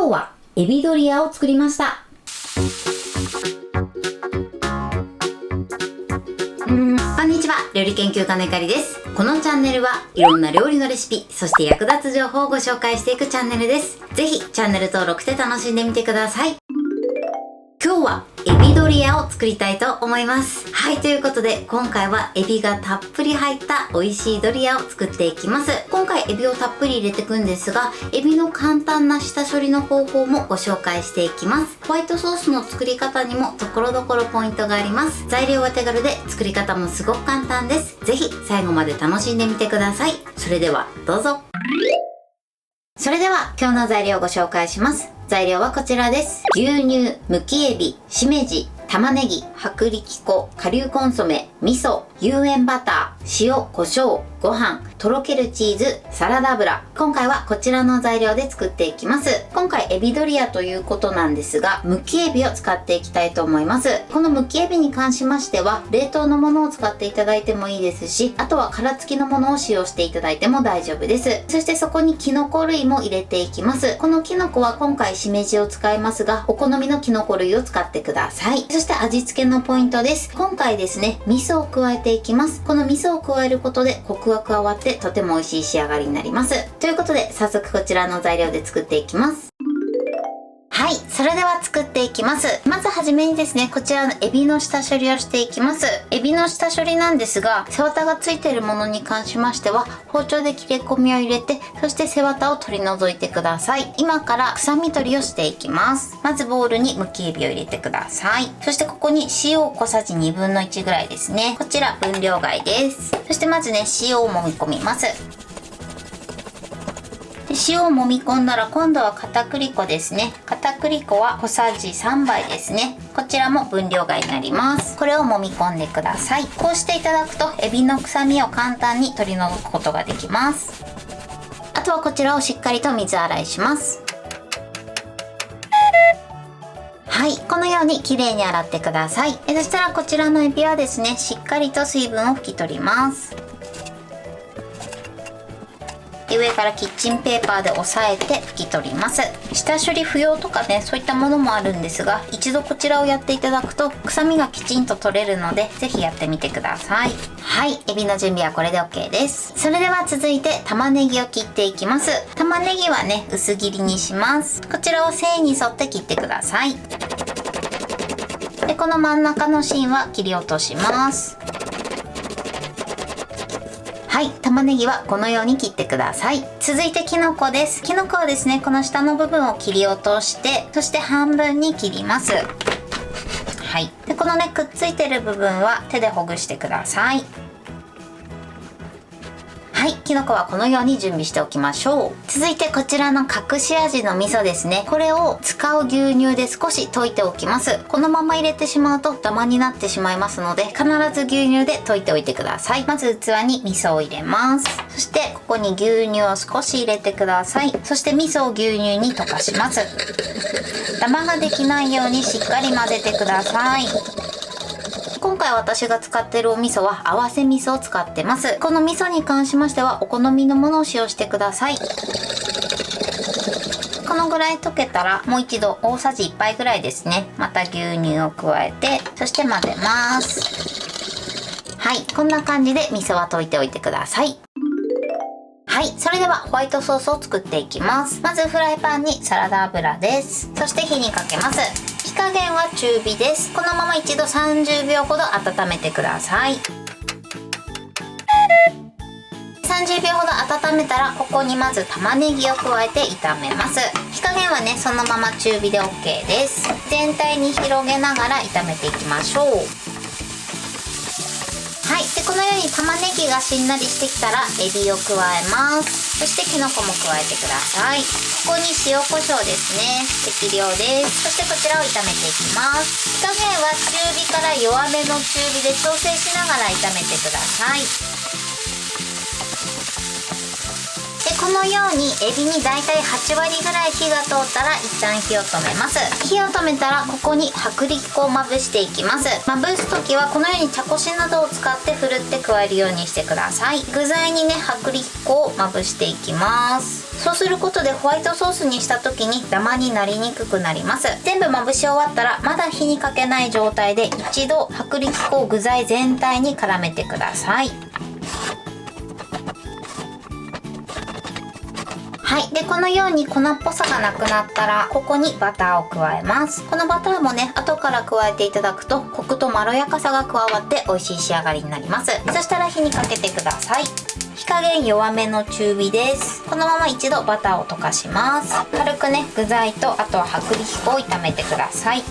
今日はエビドリアを作りました。こんにちは、料理研究家のゆかりです。このチャンネルはいろんな料理のレシピ、そして役立つ情報をご紹介していくチャンネルです。ぜひチャンネル登録して楽しんでみてください。今日はエビドリアを作りたいと思います。はい、ということで今回はエビがたっぷり入った美味しいドリアを作っていきます。今回エビをたっぷり入れていくんですが、エビの簡単な下処理の方法もご紹介していきます。ホワイトソースの作り方にもところどころポイントがあります。材料は手軽で作り方もすごく簡単です。ぜひ最後まで楽しんでみてください。それではどうぞ。それでは今日の材料をご紹介します。材料はこちらです。牛乳、むきエビ、しめじ、玉ねぎ、薄力粉、顆粒コンソメ、味噌、有塩バター、塩、胡椒、ご飯、とろけるチーズ、サラダ油。今回はこちらの材料で作っていきます。今回エビドリアということなんですが、むきエビを使っていきたいと思います。このむきエビに関しましては、冷凍のものを使っていただいてもいいですし、あとは殻付きのものを使用していただいても大丈夫です。そしてそこにキノコ類も入れていきます。このキノコは今回しめじを使いますが、お好みのキノコ類を使ってください。そして味付けのポイントです。今回ですね、味噌を加えていきます。この味噌を加えることでコクが加わってとても美味しい仕上がりになります。ということで早速こちらの材料で作っていきます。はい、それでは作っていきます。まずはじめにですね、こちらのエビの下処理をしていきます。エビの下処理なんですが、背わたがついているものに関しましては、包丁で切れ込みを入れて、そして背わたを取り除いてください。今から臭み取りをしていきます。まずボウルにむきエビを入れてください。そしてここに塩を小さじ1/2ぐらいですね。こちら分量外です。そしてまずね、塩を揉み込みます。塩を揉み込んだら今度は片栗粉ですね。片栗粉は小さじ3杯ですね。こちらも分量外になります。これを揉み込んでください。こうしていただくとエビの臭みを簡単に取り除くことができます。あとはこちらをしっかりと水洗いします。はい、このようにきれいに洗ってください。そしたらこちらのエビはですね、しっかりと水分を拭き取ります。上からキッチンペーパーで押さえて拭き取ります。下処理不要とかね、そういったものもあるんですが、一度こちらをやっていただくと臭みがきちんと取れるので、ぜひやってみてください。はい、エビの準備はこれで OK です。それでは続いて玉ねぎを切っていきます。玉ねぎはね、薄切りにします。こちらを繊維に沿って切ってください。で、この真ん中の芯は切り落とします。はい、玉ねぎはこのように切ってください。続いてキノコです。キノコはですね、この下の部分を切り落として、そして半分に切ります。はい。で、このね、くっついてる部分は手でほぐしてください。はい、キノコはこのように準備しておきましょう。続いてこちらの隠し味の味噌ですね。これを使う牛乳で少し溶いておきます。このまま入れてしまうとダマになってしまいますので、必ず牛乳で溶いておいてください。まず器に味噌を入れます。そしてここに牛乳を少し入れてください。そして味噌を牛乳に溶かします。ダマができないようにしっかり混ぜてください。今回私が使っているお味噌は合わせ味噌を使ってます。この味噌に関しましてはお好みのものを使用してください。このぐらい溶けたらもう一度大さじ1杯ぐらいですね、また牛乳を加えて、そして混ぜます。はい、こんな感じで味噌は溶いておいてください。はい、それではホワイトソースを作っていきます。まずフライパンにサラダ油です。そして火にかけます。火加減は中火です。このまま一度30秒ほど温めてください。30秒ほど温めたらここにまず玉ねぎを加えて炒めます。火加減はね、そのまま中火で OK です。全体に広げながら炒めていきましょう。はい、でこのように玉ねぎがしんなりしてきたらエビを加えます。そしてきのこも加えてください。ここに塩コショウですね、適量です。そしてこちらを炒めていきます。火加減は中火から弱めの中火で調整しながら炒めてください。でここのようにエビにだいたい8割ぐらい火が通ったら一旦火を止めます。火を止めたらここに薄力粉をまぶしていきます。まぶす時はこのように茶こしなどを使ってふるって加えるようにしてください。具材にね薄力粉をまぶしていきます。そうすることでホワイトソースにした時にダマになりにくくなります。全部まぶし終わったらまだ火にかけない状態で一度薄力粉を具材全体に絡めてください。はい。で、このように粉っぽさがなくなったら、ここにバターを加えます。このバターもね、後から加えていただくと、コクとまろやかさが加わって美味しい仕上がりになります。そしたら火にかけてください。火加減弱めの中火です。このまま一度バターを溶かします。軽くね、具材とあとは薄力粉を炒めてください。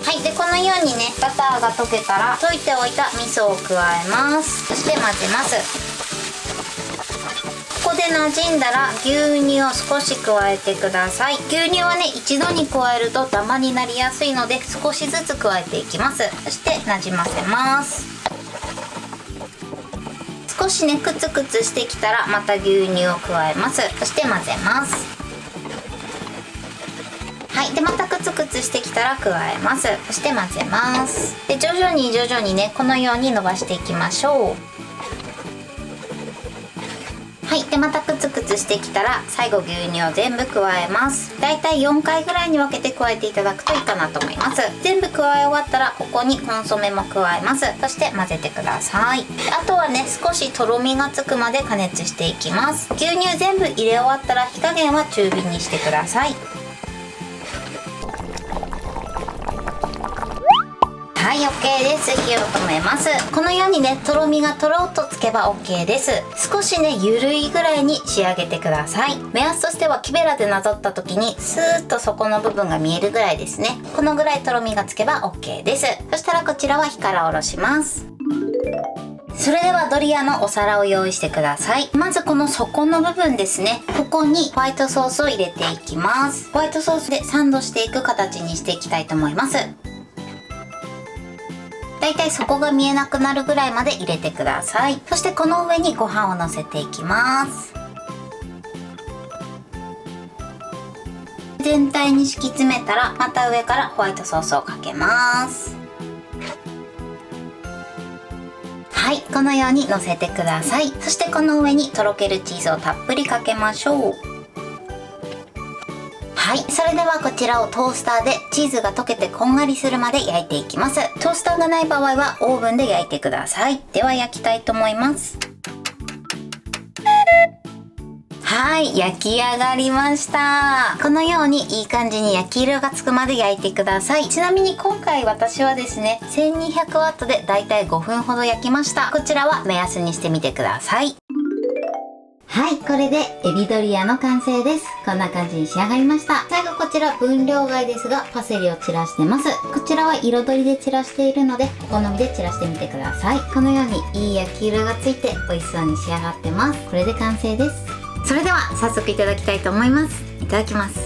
はい。で、このようにね、バターが溶けたら、溶いておいた味噌を加えます。そして混ぜます。ここで馴染んだら牛乳を少し加えてください。牛乳はね一度に加えるとダマになりやすいので少しずつ加えていきます。そしてなじませます。少しねクツクツしてきたらまた牛乳を加えます。そして混ぜます。はい。でまたクツクツしてきたら加えます。そして混ぜます。で徐々にねこのように伸ばしていきましょう。はい。でまたクツクツしてきたら最後牛乳を全部加えます。だいたい4回ぐらいに分けて加えていただくといいかなと思います。全部加え終わったらここにコンソメも加えます。そして混ぜてください。あとはね少しとろみがつくまで加熱していきます。牛乳全部入れ終わったら火加減は中火にしてください。はい、OK です。火を止めます。このようにねとろみがとろっとつけば OK です。少しねゆるいぐらいに仕上げてください。目安としては木べらでなぞった時にスーッと底の部分が見えるぐらいですね。このぐらいとろみがつけば OK です。そしたらこちらは火から下ろします。それではドリアのお皿を用意してください。まずこの底の部分ですね。ここにホワイトソースを入れていきます。ホワイトソースでサンドしていく形にしていきたいと思います。だいたい底が見えなくなるぐらいまで入れてください。そしてこの上にご飯をのせていきます。全体に敷き詰めたらまた上からホワイトソースをかけます。はい、このようにのせてください。そしてこの上にとろけるチーズをたっぷりかけましょう。はい。それではこちらをトースターでチーズが溶けてこんがりするまで焼いていきます。トースターがない場合はオーブンで焼いてください。では焼きたいと思います。はい。焼き上がりました。このようにいい感じに焼き色がつくまで焼いてください。ちなみに今回私はですね、1200ワットでだいたい5分ほど焼きました。こちらは目安にしてみてください。はい、これでエビドリアの完成です。こんな感じに仕上がりました。最後こちら分量外ですがパセリを散らしてます。こちらは彩りで散らしているのでお好みで散らしてみてください。このようにいい焼き色がついて美味しそうに仕上がってます。これで完成です。それでは早速いただきたいと思います。いただきます。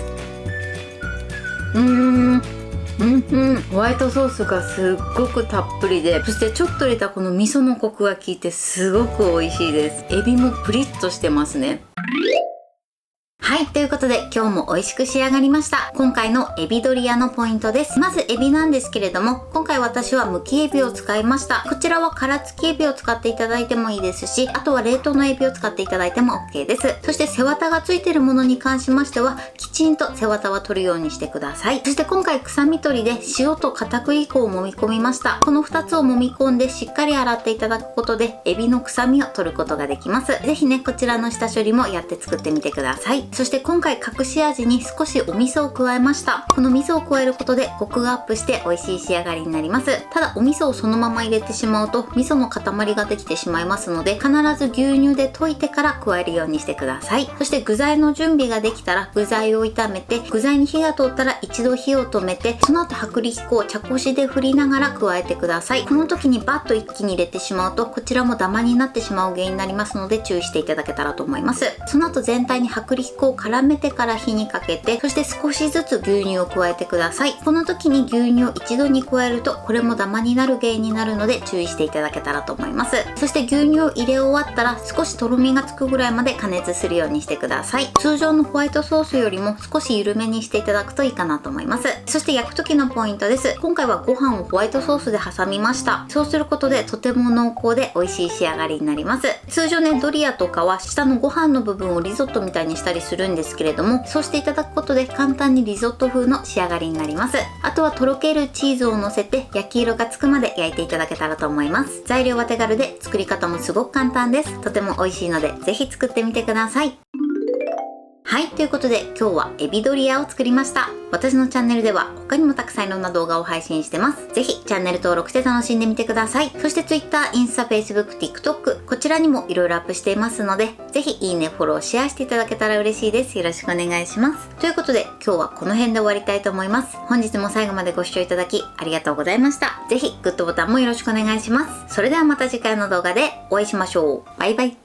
ホワイトソースがすっごくたっぷりで、そしてちょっと入れたこの味噌のコクが効いてすごく美味しいです。エビもプリッとしてますね。はい。ということで今日も美味しく仕上がりました。今回のエビドリアのポイントです。まずエビなんですけれども、今回私はむきエビを使いました。こちらは殻付きエビを使っていただいてもいいですし、あとは冷凍のエビを使っていただいても OK です。そして背わたがついているものに関しましては、きちんと背わたは取るようにしてください。そして今回臭み取りで塩と片栗粉を揉み込みました。この2つを揉み込んでしっかり洗っていただくことで、エビの臭みを取ることができます。ぜひね、こちらの下処理もやって作ってみてください。そして今回隠し味に少しお味噌を加えました。この味噌を加えることでコクがアップして美味しい仕上がりになります。ただお味噌をそのまま入れてしまうと味噌の塊ができてしまいますので、必ず牛乳で溶いてから加えるようにしてください。そして具材の準備ができたら具材を炒めて、具材に火が通ったら一度火を止めて、その後薄力粉を茶こしで振りながら加えてください。この時にバッと一気に入れてしまうと、こちらもダマになってしまう原因になりますので、注意していただけたらと思います。その後全体に薄力粉を絡めてから火にかけて、そして少しずつ牛乳を加えてください。この時に牛乳を一度に加えると、これもダマになる原因になるので注意していただけたらと思います。そして牛乳を入れ終わったら、少しとろみがつくぐらいまで加熱するようにしてください。通常のホワイトソースよりも少し緩めにしていただくといいかなと思います。そして焼く時のポイントです。今回はご飯をホワイトソースで挟みました。そうすることでとても濃厚で美味しい仕上がりになります。通常ね、ドリアとかは下のご飯の部分をリゾットみたいにしたりするんですけれども、そうしていただくことで簡単にリゾット風の仕上がりになります。あとはとろけるチーズを乗せて焼き色がつくまで焼いていただけたらと思います。材料は手軽で作り方もすごく簡単です。とても美味しいのでぜひ作ってみてください。はい、ということで今日はエビドリアを作りました。私のチャンネルでは他にもたくさんいろんな動画を配信してます。ぜひチャンネル登録して楽しんでみてください。そして Twitter、インスタ、Facebook、TikTok こちらにもいろいろアップしていますので、ぜひいいね、フォロー、シェアしていただけたら嬉しいです。よろしくお願いします。ということで今日はこの辺で終わりたいと思います。本日も最後までご視聴いただきありがとうございました。ぜひグッドボタンもよろしくお願いします。それではまた次回の動画でお会いしましょう。バイバイ。